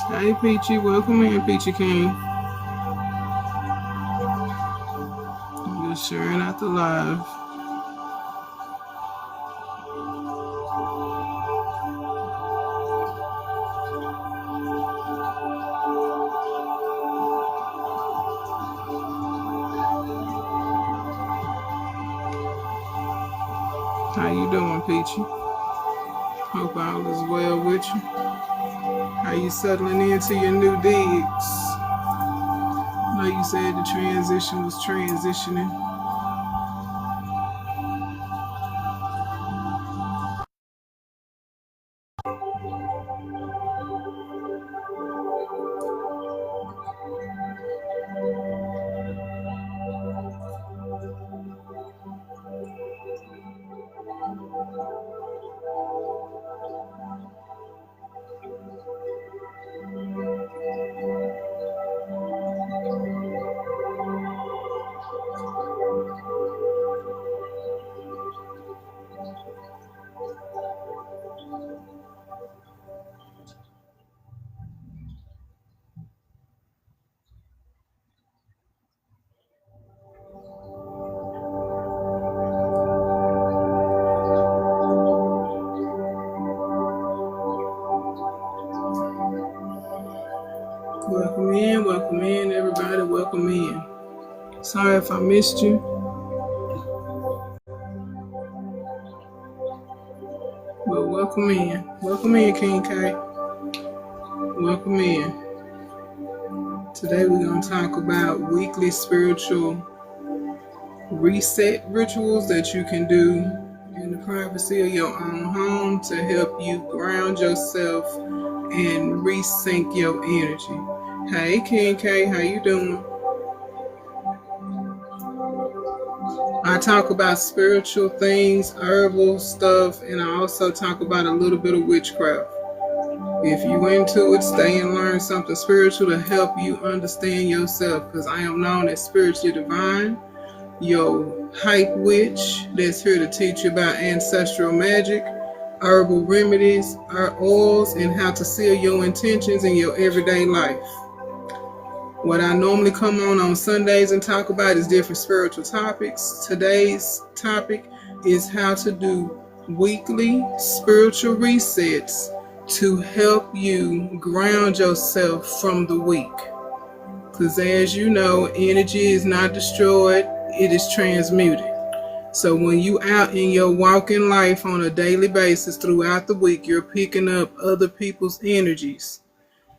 Hey Peachy, welcome in Peachy King. I'm just sharing out the live. How you doing, Peachy? Hope all is well with you. How you settling into your new digs? I know you said the transition was transitioning. Welcome in, everybody. Welcome in. Sorry if I missed you. But welcome in. Welcome in, King K. Welcome in. Today we're going to talk about weekly spiritual reset rituals that you can do in the privacy of your own home to help you ground yourself and resync your energy. Hey, King K, how you doing? I talk about spiritual things, herbal stuff, and I also talk about a little bit of witchcraft. If you into it, stay and learn something spiritual to help you understand yourself, because I am known as spiritually divine, your hype witch that's here to teach you about ancestral magic, herbal remedies, oils, and how to seal your intentions in your everyday life. What I normally come on Sundays and talk about is different spiritual topics. Today's topic is how to do weekly spiritual resets to help you ground yourself from the week. Because as you know, energy is not destroyed, it is transmuted. So when you out in your walking life on a daily basis throughout the week, you're picking up other people's energies.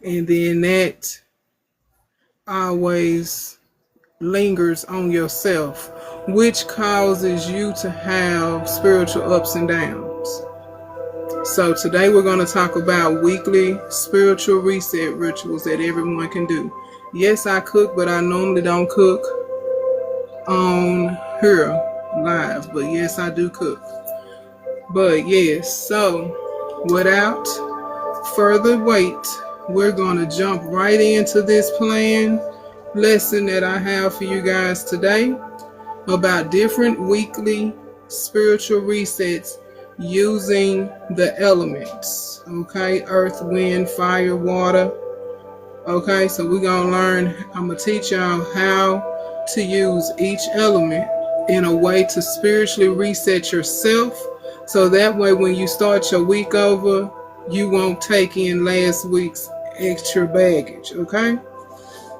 And then that always lingers on yourself, which causes you to have spiritual ups and downs. So today we're going to talk about weekly spiritual reset rituals that everyone can do. Yes, I cook, but I normally don't cook on here live. But yes, I do cook. But yes, so without further wait, we're going to jump right into this plan lesson that I have for you guys today about different weekly spiritual resets using the elements. Okay, earth, wind, fire, water. Okay, so we're going to learn, I'm going to teach y'all how to use each element in a way to spiritually reset yourself, so that way when you start your week over, you won't take in last week's extra baggage. Okay,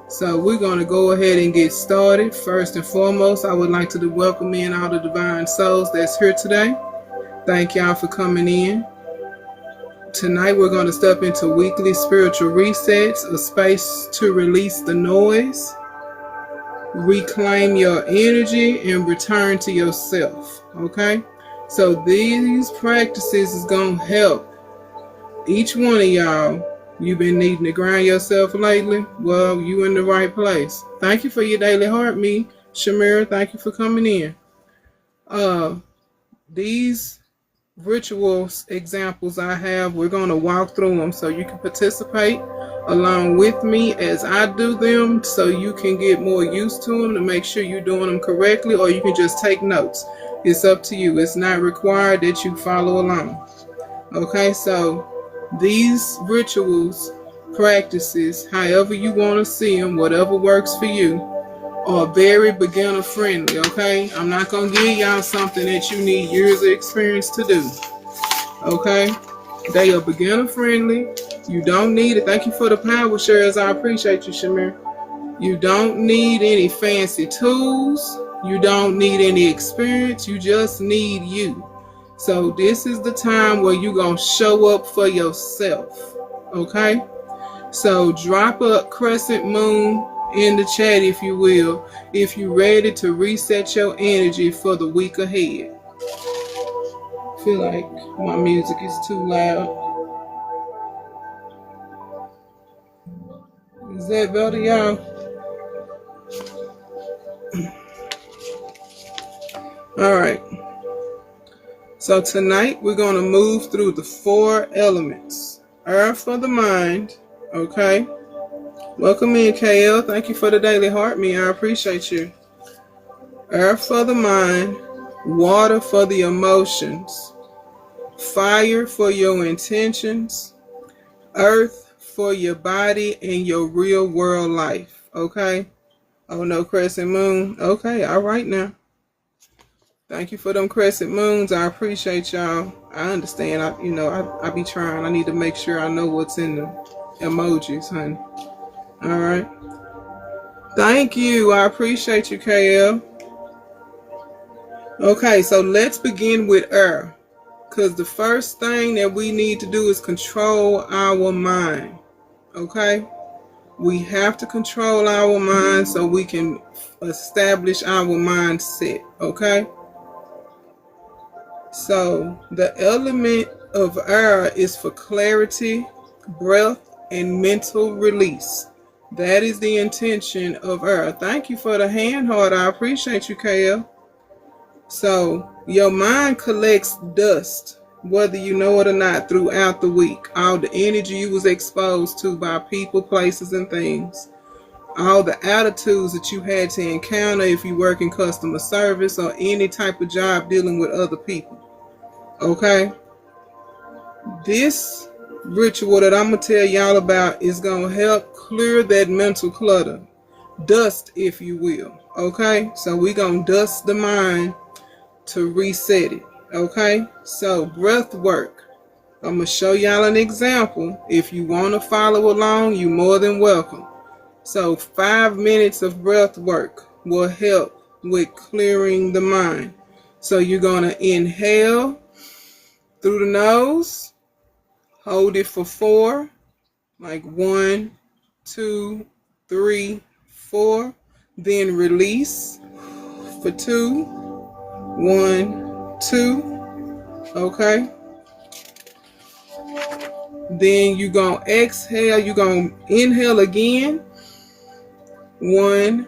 so we're going to go ahead and get started. First and foremost, I would like to welcome in all the divine souls that's here today. Thank y'all for coming in. Tonight we're going to step into weekly spiritual resets, a space to release the noise, reclaim your energy, and return to yourself. Okay, so these practices is going to help each one of y'all, you've been needing to grind yourself lately. Well, you in the right place. Thank you for your daily heart, me, Shamira. Thank you for coming in. These rituals examples I have, we're going to walk through them so you can participate along with me as I do them, so you can get more used to them to make sure you're doing them correctly, or you can just take notes. It's up to you. It's not required that you follow along. Okay, so these rituals, practices, however you want to see them, whatever works for you, are very beginner friendly. Okay, I'm not going to give y'all something that you need years of experience to do. Okay, they are beginner friendly. You don't need it. Thank you for the power shares. I appreciate you, Shamir. You don't need any fancy tools. You don't need any experience. You just need you. So this is the time where you're going to show up for yourself. Okay, so drop a crescent moon in the chat, if you will, if you're ready to reset your energy for the week ahead. I feel like my music is too loud. Is that better, y'all? All right. So tonight we're going to move through the 4 elements. Earth for the mind. Okay. Welcome in, KL. Thank you for the daily heart, me. I appreciate you. Earth for the mind. Water for the emotions. Fire for your intentions. Earth for your body and your real world life. Okay. Oh, no crescent moon. Okay. All right now. Thank you for them crescent moons. I appreciate y'all. I understand. I be trying. I need to make sure I know what's in the emojis, honey. All right. Thank you. I appreciate you, KL. Okay, so let's begin with air. Because the first thing that we need to do is control our mind. Okay? We have to control our mind so we can establish our mindset. Okay? So the element of air is for clarity, breath, and mental release. That is the intention of air. Thank you for the hand heart. I appreciate you, KL. So your mind collects dust, whether you know it or not, throughout the week. All the energy you was exposed to by people, places, and things. All the attitudes that you had to encounter if you work in customer service or any type of job dealing with other people. Okay? This ritual that I'm going to tell y'all about is going to help clear that mental clutter. Dust, if you will. Okay? So we're going to dust the mind to reset it. Okay? So breath work. I'm going to show y'all an example. If you want to follow along, you're more than welcome. So 5 minutes of breath work will help with clearing the mind. So you're going to inhale through the nose, hold it for 4, like 1, 2, 3, 4, then release for 2, 1, 2, okay? Then you're going to exhale, you're going to inhale again, 1,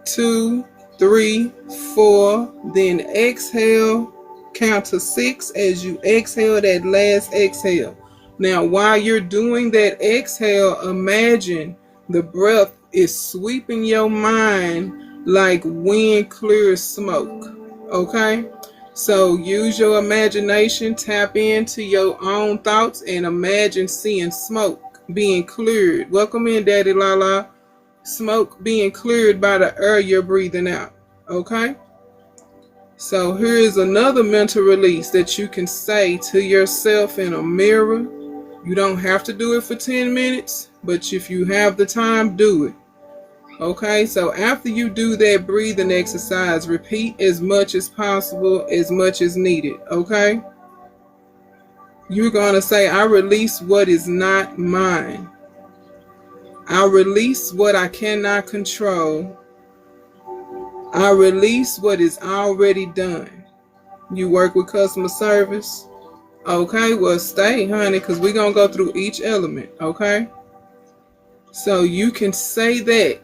2, 3, 4, then exhale. Count to 6 as you exhale that last exhale. Now, while you're doing that exhale, imagine the breath is sweeping your mind like wind clears smoke. Okay? So use your imagination, tap into your own thoughts, and imagine seeing smoke being cleared. Welcome in, Daddy Lala. Smoke being cleared by the air you're breathing out. Okay? So here is another mental release that you can say to yourself in a mirror. You don't have to do it for 10 minutes, but if you have the time, do it. Okay, so after you do that breathing exercise, repeat as much as possible, as much as needed. Okay? You're going to say, I release what is not mine. I release what I cannot control. I release what is already done. You work with customer service, Okay, well stay, honey, because we're going to go through each element, okay? So you can say that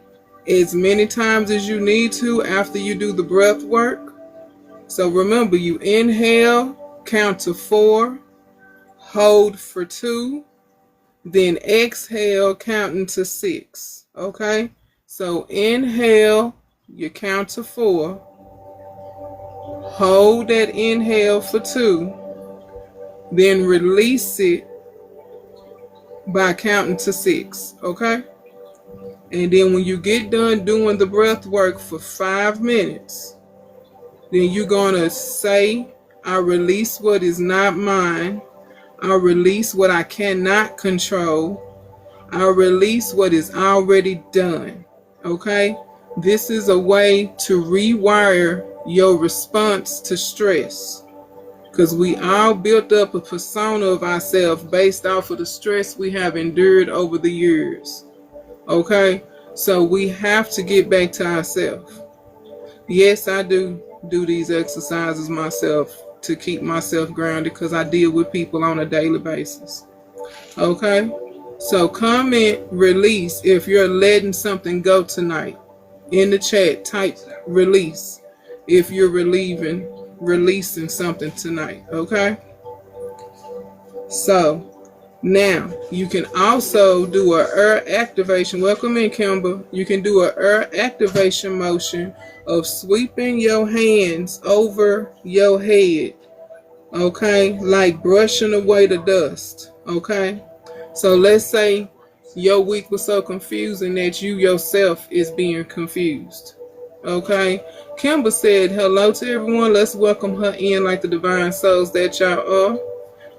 as many times as you need to after you do the breath work. So remember, you inhale, count to 4, hold for 2, then exhale, counting to 6, okay? So inhale, you count to 4, hold that inhale for 2, then release it by counting to 6, okay? And then when you get done doing the breath work for 5 minutes, then you're going to say, I release what is not mine. I release what I cannot control. I release what is already done. Okay? This is a way to rewire your response to stress. Because we all built up a persona of ourselves based off of the stress we have endured over the years. Okay? So we have to get back to ourselves. Yes, I do these exercises myself to keep myself grounded because I deal with people on a daily basis. Okay? So comment release if you're letting something go tonight. In the chat, type release if you're releasing something tonight. Okay? So now you can also do a air activation. Welcome in, Kimber. You can do a air activation motion of sweeping your hands over your head. Okay? Like brushing away the dust. Okay? So let's say your week was so confusing that you yourself is being confused. Okay? Kimber said hello to everyone. Let's welcome her in like the divine souls that y'all are.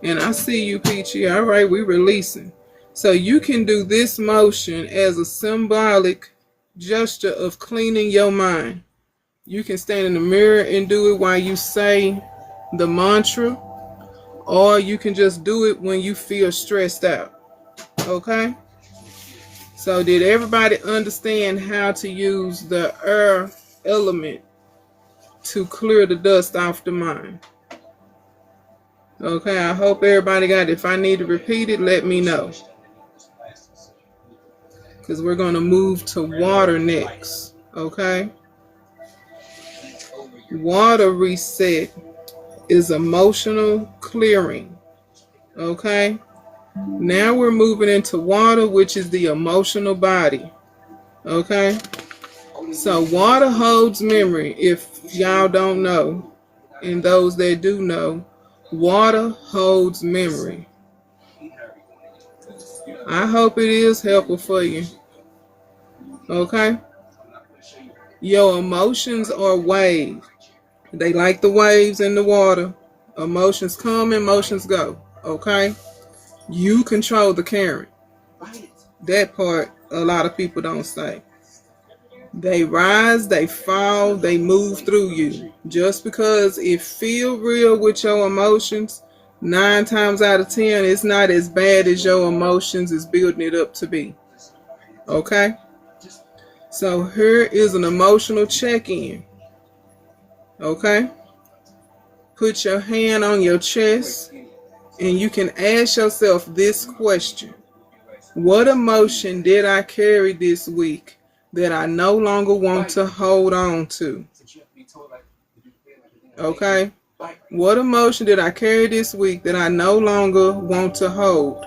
And I see you, Peachy. All right, we're releasing. So you can do this motion as a symbolic gesture of cleaning your mind. You can stand in the mirror and do it while you say the mantra, or you can just do it when you feel stressed out. Okay? So did everybody understand how to use the air element to clear the dust off the mind? Okay, I hope everybody got it. If I need to repeat it, let me know. Because we're going to move to water next. Okay? Water reset is emotional clearing. Okay? Now we're moving into water, which is the emotional body. Okay? So water holds memory. If y'all don't know, and those that do know, water holds memory. I hope it is helpful for you. Okay? Your emotions are waves. They like the waves in the water. Emotions come, emotions go. Okay? You control the current. That part a lot of people don't say. They rise, they fall, they move through you. Just because it feels real with your emotions, 9 times out of 10, it's not as bad as your emotions is building it up to be. Okay? So here is an emotional check-in. Okay? Put your hand on your chest and you can ask yourself this question. What emotion did I carry this week that I no longer want to hold on to? Okay? What emotion did I carry this week that I no longer want to hold?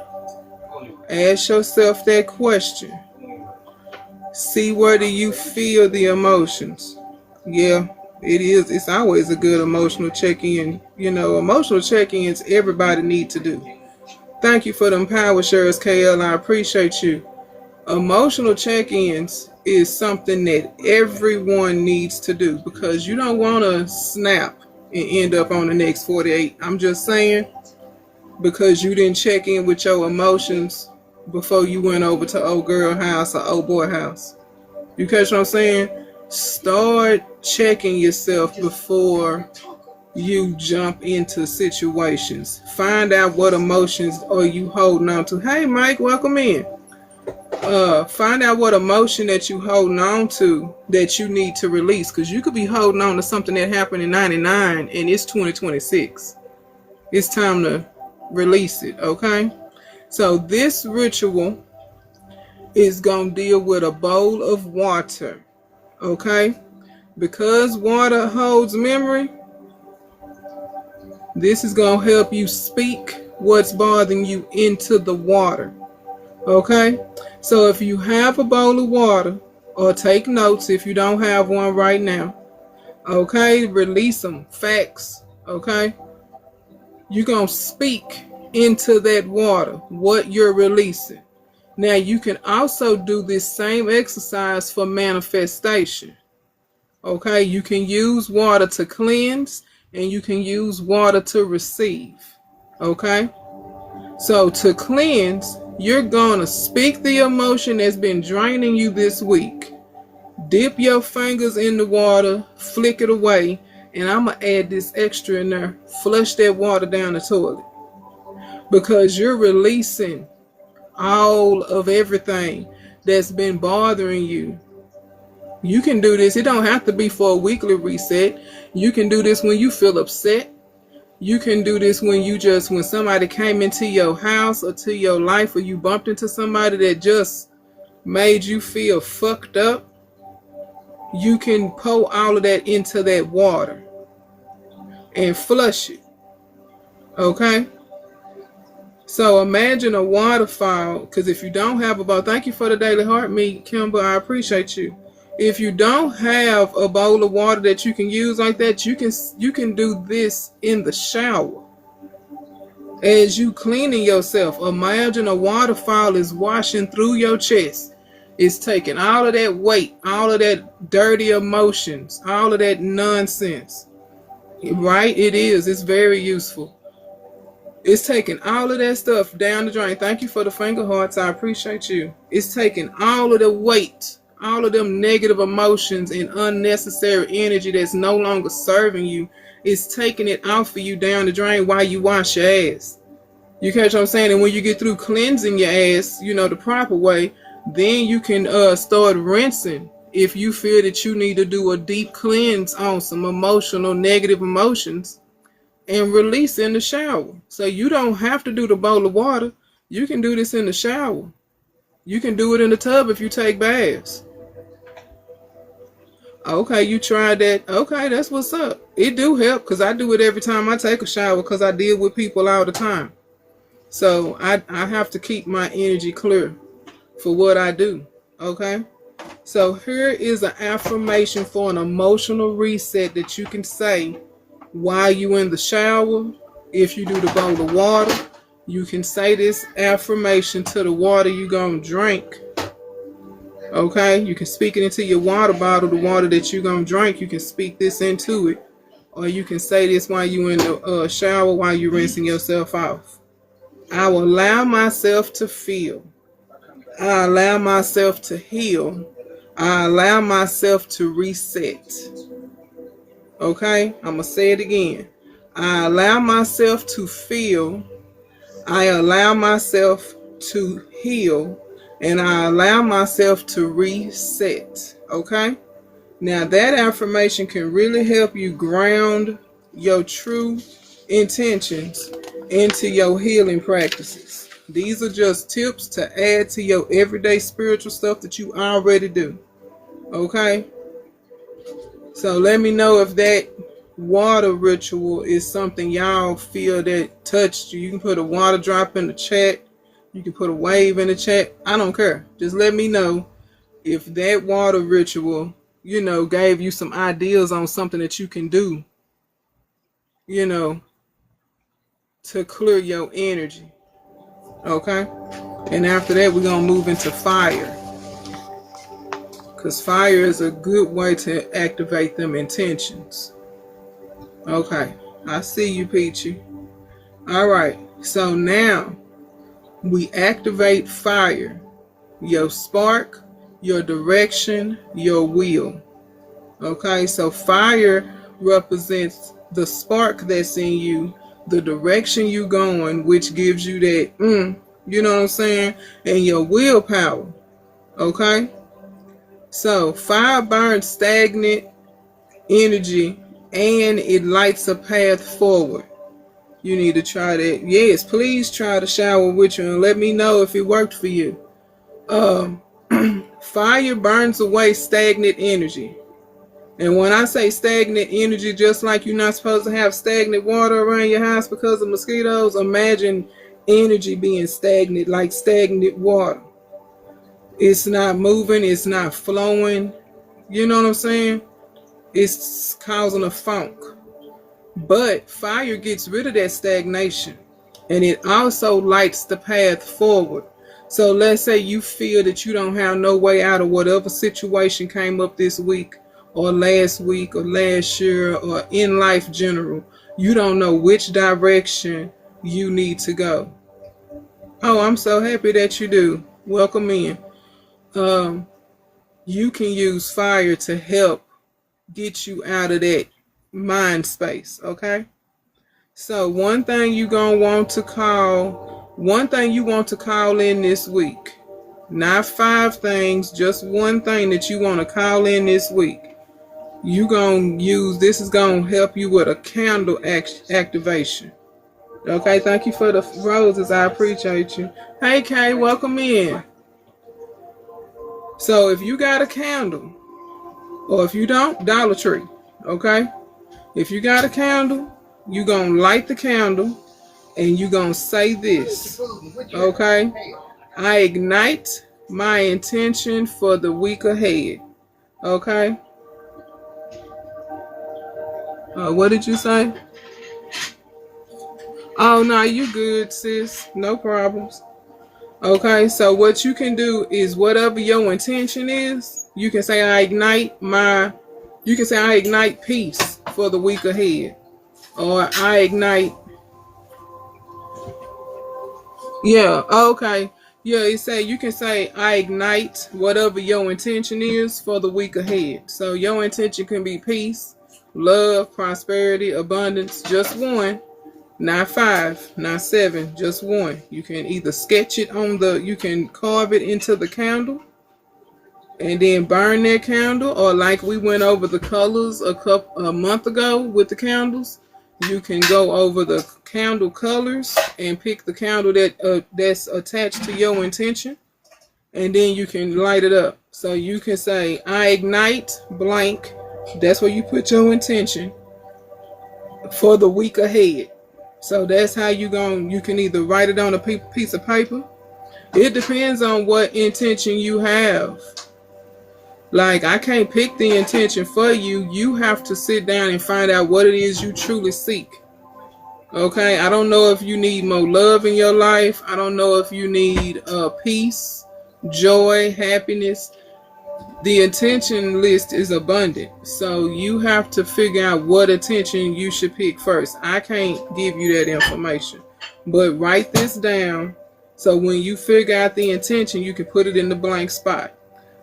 Ask yourself that question. See, where do you feel the emotions? Yeah, it is. It's always a good emotional check-in. You know, emotional check-ins everybody need to do. Thank you for them power shares, KL. I appreciate you. Emotional check-ins is something that everyone needs to do because you don't want to snap and end up on the next 48. I'm just saying, because you didn't check in with your emotions before you went over to old girl house or old boy house. You catch what I'm saying? Start checking yourself before you jump into situations. Find out what emotions are you holding on to. Hey Mike, welcome in. Find out what emotion that you holding on to that you need to release, because you could be holding on to something that happened in 99 and it's 2026. It's time to release it, okay? So this ritual is going to deal with a bowl of water, okay? Because water holds memory, this is going to help you speak what's bothering you into the water, okay? So if you have a bowl of water, or take notes if you don't have one right now, okay? Release them, facts, okay? You're going to speak into that water what you're releasing. Now, you can also do this same exercise for manifestation. Okay, you can use water to cleanse and you can use water to receive. Okay, so to cleanse, you're going to speak the emotion that's been draining you this week. Dip your fingers in the water, flick it away, and I'm going to add this extra in there. Flush that water down the toilet. Because you're releasing all of everything that's been bothering you. You can do this. It don't have to be for a weekly reset. You can do this when you feel upset. You can do this when somebody came into your house or to your life, or you bumped into somebody that just made you feel fucked up. You can pour all of that into that water and flush it. Okay? So imagine a waterfall, because if you don't have a bowl, thank you for the daily heart meat, Kimber, I appreciate you. If you don't have a bowl of water that you can use like that, you can do this in the shower. As you cleaning yourself, imagine a waterfall is washing through your chest. It's taking all of that weight, all of that dirty emotions, all of that nonsense. Right? It is. It's very useful. It's taking all of that stuff down the drain. Thank you for the finger hearts. I appreciate you. It's taking all of the weight, all of them negative emotions and unnecessary energy that's no longer serving you. It's taking it off of you down the drain while you wash your ass. You catch what I'm saying? And when you get through cleansing your ass, the proper way, then you can start rinsing. If you feel that you need to do a deep cleanse on some emotional, negative emotions, and release in the shower. So you don't have to do the bowl of water. You can do this in the shower. You can do it in the tub if you take baths. Okay, you tried that. Okay, that's what's up. It do help, because I do it every time I take a shower, because I deal with people all the time. So I have to keep my energy clear for what I do. Okay? So here is an affirmation for an emotional reset that you can say while you in the shower. If you do the bowl of water, you can say this affirmation to the water you gonna drink. Okay, you can speak it into your water bottle, the water that you gonna drink. You can speak this into it, or you can say this while you in the shower, while you rinsing yourself off. I will allow myself to feel. I allow myself to heal. I allow myself to reset. Okay, I'm going to say it again. I allow myself to feel. I allow myself to heal. And I allow myself to reset. Okay? Now that affirmation can really help you ground your true intentions into your healing practices. These are just tips to add to your everyday spiritual stuff that you already do. Okay? So let me know if that water ritual is something y'all feel that touched you. You can put a water drop in the chat. You can put a wave in the chat. I don't care. Just let me know if that water ritual, gave you some ideas on something that you can do, to clear your energy. Okay? And after that, we're going to move into fire. Because fire is a good way to activate them intentions. Okay, I see you, Peachy. All right, so now we activate fire. Your spark, your direction, your will. Okay, so fire represents the spark that's in you, the direction you going, which gives you that, you know what I'm saying? And your willpower. Okay? So fire burns stagnant energy and it lights a path forward. You need to try that. Yes, please try the shower ritual and let me know if it worked for you. Fire burns away stagnant energy. And when I say stagnant energy, just like you're not supposed to have stagnant water around your house because of mosquitoes, imagine energy being stagnant, like stagnant water. It's not moving, it's not flowing. You know what I'm saying? It's causing a funk. But fire gets rid of that stagnation, and it also lights the path forward. So let's say you feel that you don't have no way out of whatever situation came up this week or last week or last year or in life general. You don't know which direction you need to go. Oh, I'm so happy that you do. Welcome in. You can use fire to help get you out of that mind space, okay? So one thing you want to call in this week. Not 5 things, just one thing that you want to call in this week. This is going to help you with a candle activation. Okay, thank you for the roses. I appreciate you. Hey, Kay, welcome in. So if you got a candle, or if you don't, Dollar Tree, okay? If you got a candle, you're going to light the candle and you're going to say this, okay? I ignite my intention for the week ahead, okay? What did you say? Oh, no, you good, sis. No problems. Okay, so what you can do is whatever your intention is, you can say I ignite peace for the week ahead. Or I ignite. Yeah, okay. Yeah, you can say I ignite whatever your intention is for the week ahead. So your intention can be peace, love, prosperity, abundance, just one. Not 5, not 7, just one. You can either sketch it you can carve it into the candle and then burn that candle, or like we went over the colors a month ago with the candles, you can go over the candle colors and pick the candle that's attached to your intention, and then you can light it up. So you can say, I ignite blank. That's where you put your intention for the week ahead. So that's how you can either write it on a piece of paper. It depends on what intention you have. Like, I can't pick the intention for you. You have to sit down and find out what it is you truly seek. Okay, I don't know if you need more love in your life. I don't know if you need peace, joy, happiness. The intention list is abundant, so you have to figure out what intention you should pick first. I can't give you that information, but write this down so when you figure out the intention, you can put it in the blank spot.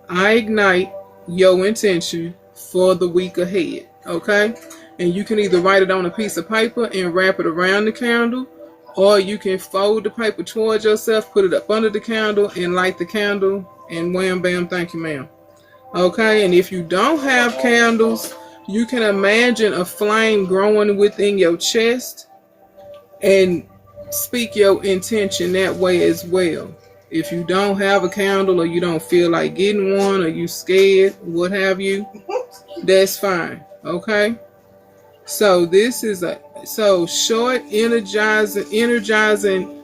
I ignite your intention for the week ahead, okay? And you can either write it on a piece of paper and wrap it around the candle, or you can fold the paper towards yourself, put it up under the candle, and light the candle, and wham, bam, thank you, ma'am. Okay, and if you don't have candles, you can imagine a flame growing within your chest and speak your intention that way as well. If you don't have a candle, or you don't feel like getting one, or you scared, what have you, that's fine. Okay, so this is short energizing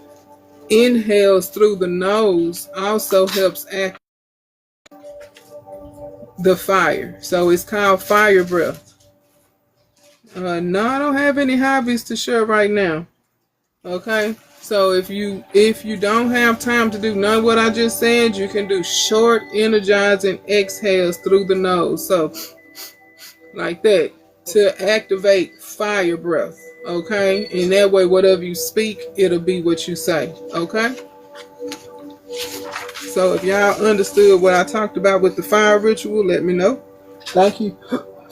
inhales through the nose also helps act the fire. So it's called fire breath. No, I don't have any hobbies to share right now. Okay, so if you don't have time to do none of what I just said, you can do short energizing exhales through the nose. So like that, to activate fire breath. Okay, and that way whatever you speak, it'll be what you say. Okay, so if y'all understood what I talked about with the fire ritual, let me know. Thank you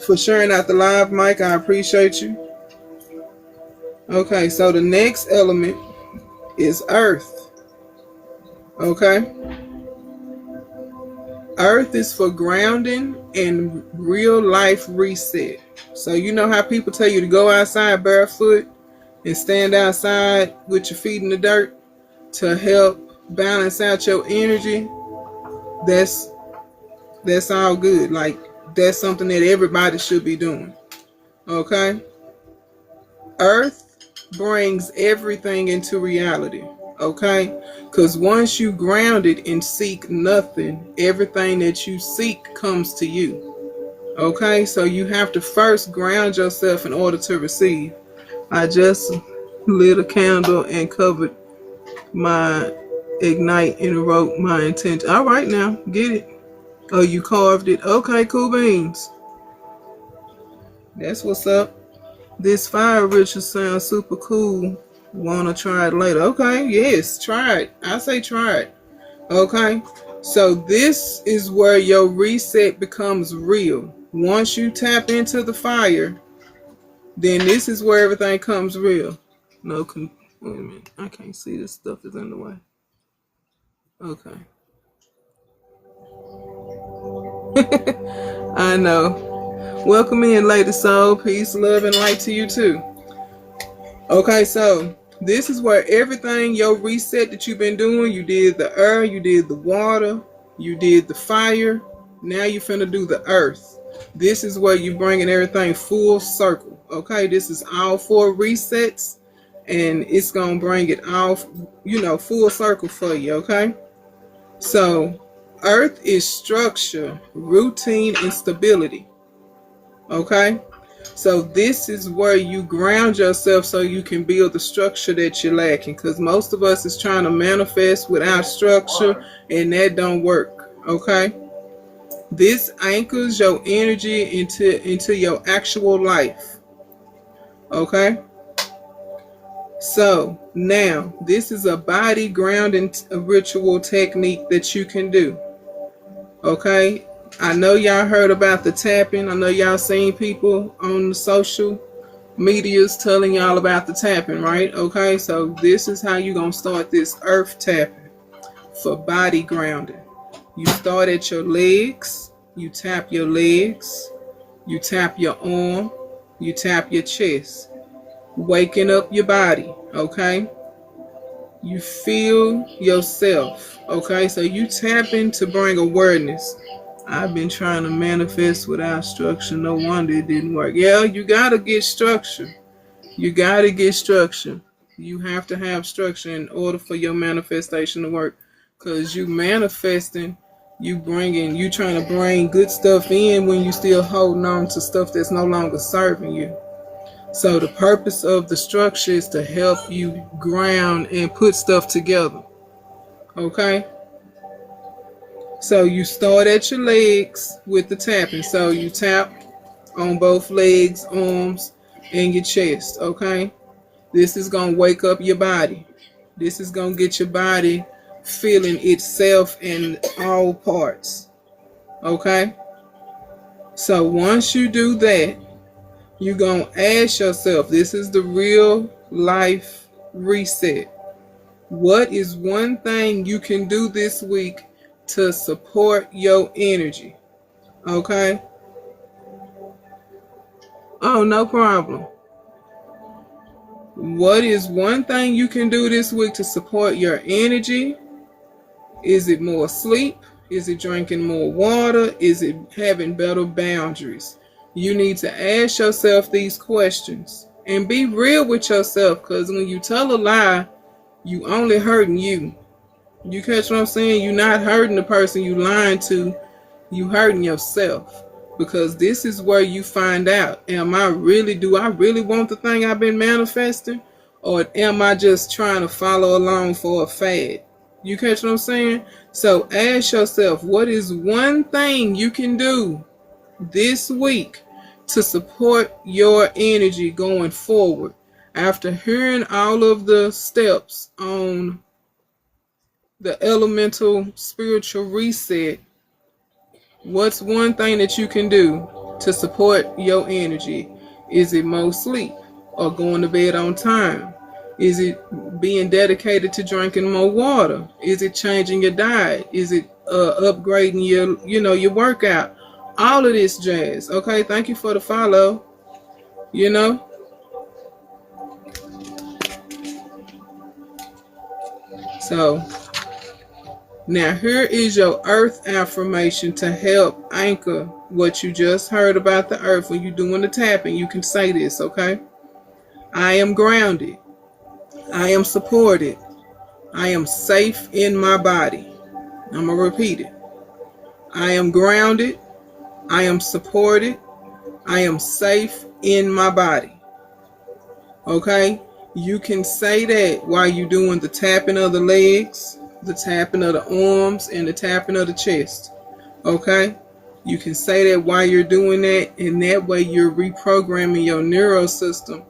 for sharing out the live mic. I appreciate you. Okay, so the next element is earth. Okay, earth is for grounding and real life reset. So you know how people tell you to go outside barefoot and stand outside with your feet in the dirt to help balance out your energy, that's all good. Like, that's something that everybody should be doing. Okay? Earth brings everything into reality. Okay? Because once you ground it and seek nothing, everything that you seek comes to you. Okay? So you have to first ground yourself in order to receive. I just lit a candle and covered my ignite and wrote my intention. All right, now get it. Oh, you carved it. Okay, cool beans. That's what's up. This fire ritual sounds super cool. Wanna try it later? Okay, yes, try it. I say try it. Okay, so this is where your reset becomes real. Once you tap into the fire, then this is where everything comes real. No, wait a minute. I can't see, this stuff is in the way. Okay. I know. Welcome in, Lady Soul. Peace, love, and light to you too. Okay, so this is where everything, your reset that you've been doing, you did the air, you did the water, you did the fire. Now you're finna do the earth. This is where you bringing everything full circle. Okay, this is all 4 resets, and it's gonna bring it all, full circle for you. Okay, so earth is structure, routine, and stability. Okay, so this is where you ground yourself so you can build the structure that you're lacking, because most of us is trying to manifest without structure, and that don't work. Okay, this anchors your energy into your actual life. Okay, so now this is a body grounding ritual technique that you can do. Okay, I know y'all heard about the tapping. I know y'all seen people on the social medias telling y'all about the tapping, right? Okay, so this is how you're going to start this earth tapping for body grounding. You start at your legs. You tap your legs. You tap your arm. You tap your chest. Waking up your body, okay? You feel yourself, okay? So you tap in to bring awareness. I've been trying to manifest without structure. No wonder it didn't work. Yeah, you got to get structure. You got to get structure. You have to have structure in order for your manifestation to work. Because you manifesting, you trying to bring good stuff in when you still holding on to stuff that's no longer serving you. So the purpose of the structure is to help you ground and put stuff together. Okay? So you start at your legs with the tapping. So you tap on both legs, arms, and your chest. Okay? This is going to wake up your body. This is going to get your body feeling itself in all parts. Okay? So once you do that, you're going to ask yourself, this is the real life reset. What is one thing you can do this week to support your energy? Okay? Oh, no problem. What is one thing you can do this week to support your energy? Is it more sleep? Is it drinking more water? Is it having better boundaries? You need to ask yourself these questions and be real with yourself, because when you tell a lie, you only hurting you. You catch what I'm saying? You're not hurting the person you lying to. You hurting yourself, because this is where you find out, do I really want the thing I've been manifesting, or am I just trying to follow along for a fad? You catch what I'm saying? So ask yourself, what is one thing you can do this week to support your energy going forward? After hearing all of the steps on the elemental spiritual reset, what's one thing that you can do to support your energy? Is it more sleep or going to bed on time? Is it being dedicated to drinking more water? Is it changing your diet? Is it upgrading your workout? All of this jazz. Okay, thank you for the follow. So now here is your earth affirmation to help anchor what you just heard about the earth. When you're doing the tapping, you can say this, okay? I am grounded. I am supported. I am safe in my body. I'm going to repeat it. I am grounded. I am supported. I am safe in my body. Okay? You can say that while you're doing the tapping of the legs, the tapping of the arms, and the tapping of the chest. Okay? You can say that while you're doing that, and that way you're reprogramming your neural system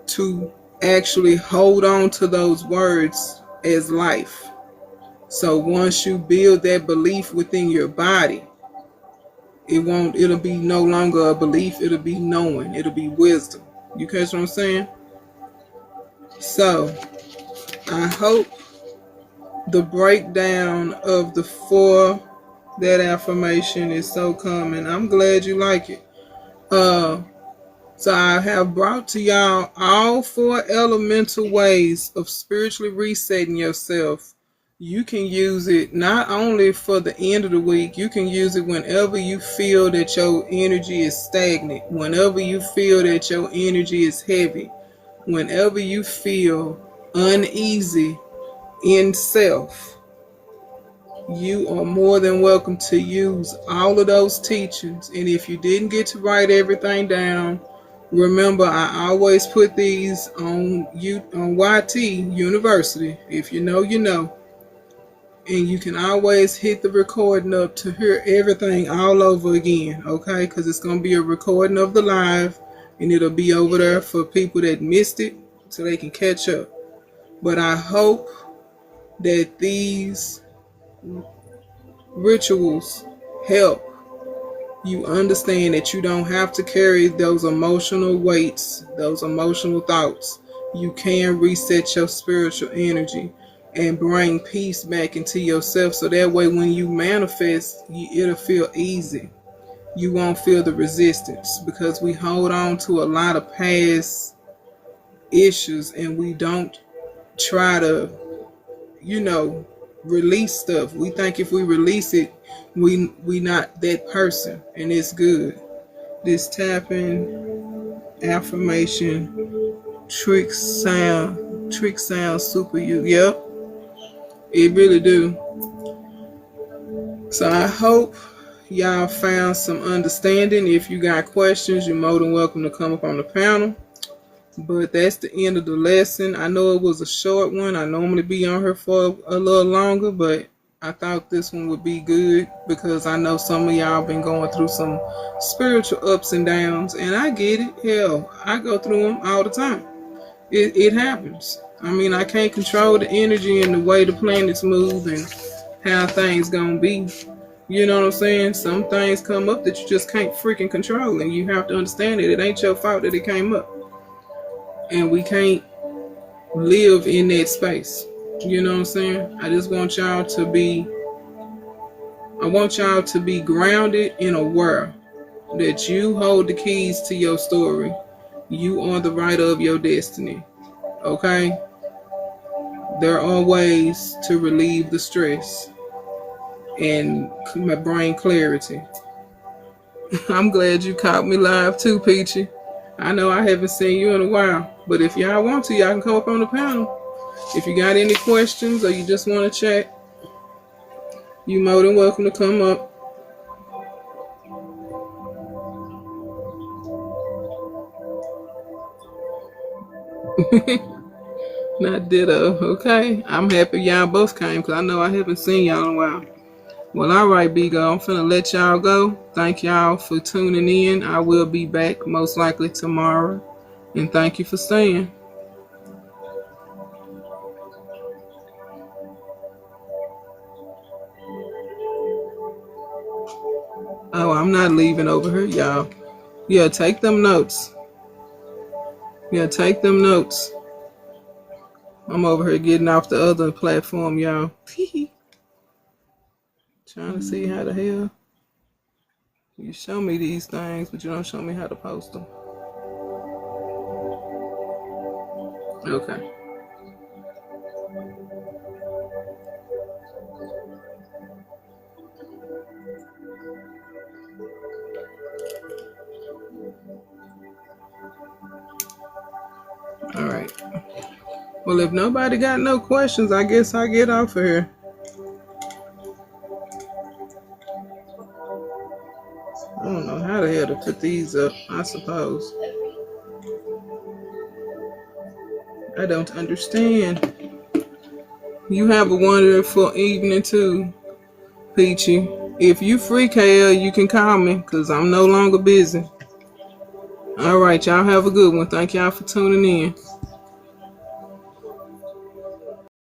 to actually hold on to those words as life. So once you build that belief within your body, it'll be no longer a belief, it'll be knowing, it'll be wisdom. You catch what I'm saying? So I hope the breakdown of the four, that affirmation is so common. I'm glad you like it. So I have brought to y'all all four elemental ways of spiritually resetting yourself. You can use it not only for the end of the week, you can use it whenever you feel that your energy is stagnant, whenever you feel that your energy is heavy, whenever you feel uneasy in self. You are more than welcome to use all of those teachings. And if you didn't get to write everything down, remember I always put these on YT University. If you know, you know. And you can always hit the recording up to hear everything all over again, okay? Because it's going to be a recording of the live, and it'll be over there for people that missed it so they can catch up. But I hope that these rituals help you understand that you don't have to carry those emotional weights, those emotional thoughts. You can reset your spiritual energy and bring peace back into yourself, so that way when you manifest, it'll feel easy. You won't feel the resistance, because we hold on to a lot of past issues and we don't try to, release stuff. We think if we release it, we not that person, and it's good. This tapping affirmation trick sound super you. Yep, it really do. So I hope y'all found some understanding. If you got questions, you're more than welcome to come up on the panel. But that's the end of the lesson. I know it was a short one. I normally be on here for a little longer, but I thought this one would be good because I know some of y'all been going through some spiritual ups and downs, and I get it. Hell, I go through them all the time. It happens. I mean, I can't control the energy and the way the planets move and how things gonna be. You know what I'm saying? Some things come up that you just can't freaking control, and you have to understand that it ain't your fault that it came up. And we can't live in that space. You know what I'm saying? I want y'all to be grounded and aware that you hold the keys to your story. You are the writer of your destiny. Okay? There are ways to relieve the stress and bring clarity. I'm glad you caught me live too, Peachy. I know I haven't seen you in a while, but if y'all want to, y'all can come up on the panel. If you got any questions or you just want to chat, you're more than welcome to come up. Not ditto, okay? I'm happy y'all both came because I know I haven't seen y'all in a while. Well, all right, B-Go. I'm finna let y'all go. Thank y'all for tuning in. I will be back most likely tomorrow. And thank you for staying. Oh, I'm not leaving over here, y'all. Yeah, take them notes. Yeah, take them notes. I'm over here getting off the other platform, y'all. Trying to see how the hell you show me these things, but you don't show me how to post them. Okay. All right. Well, if nobody got no questions, I guess I get off of here. I don't know how the hell to put these up, I suppose. I don't understand. You have a wonderful evening too, Peachy. If you free, KL, you can call me because I'm no longer busy. All right, y'all have a good one. Thank y'all for tuning in.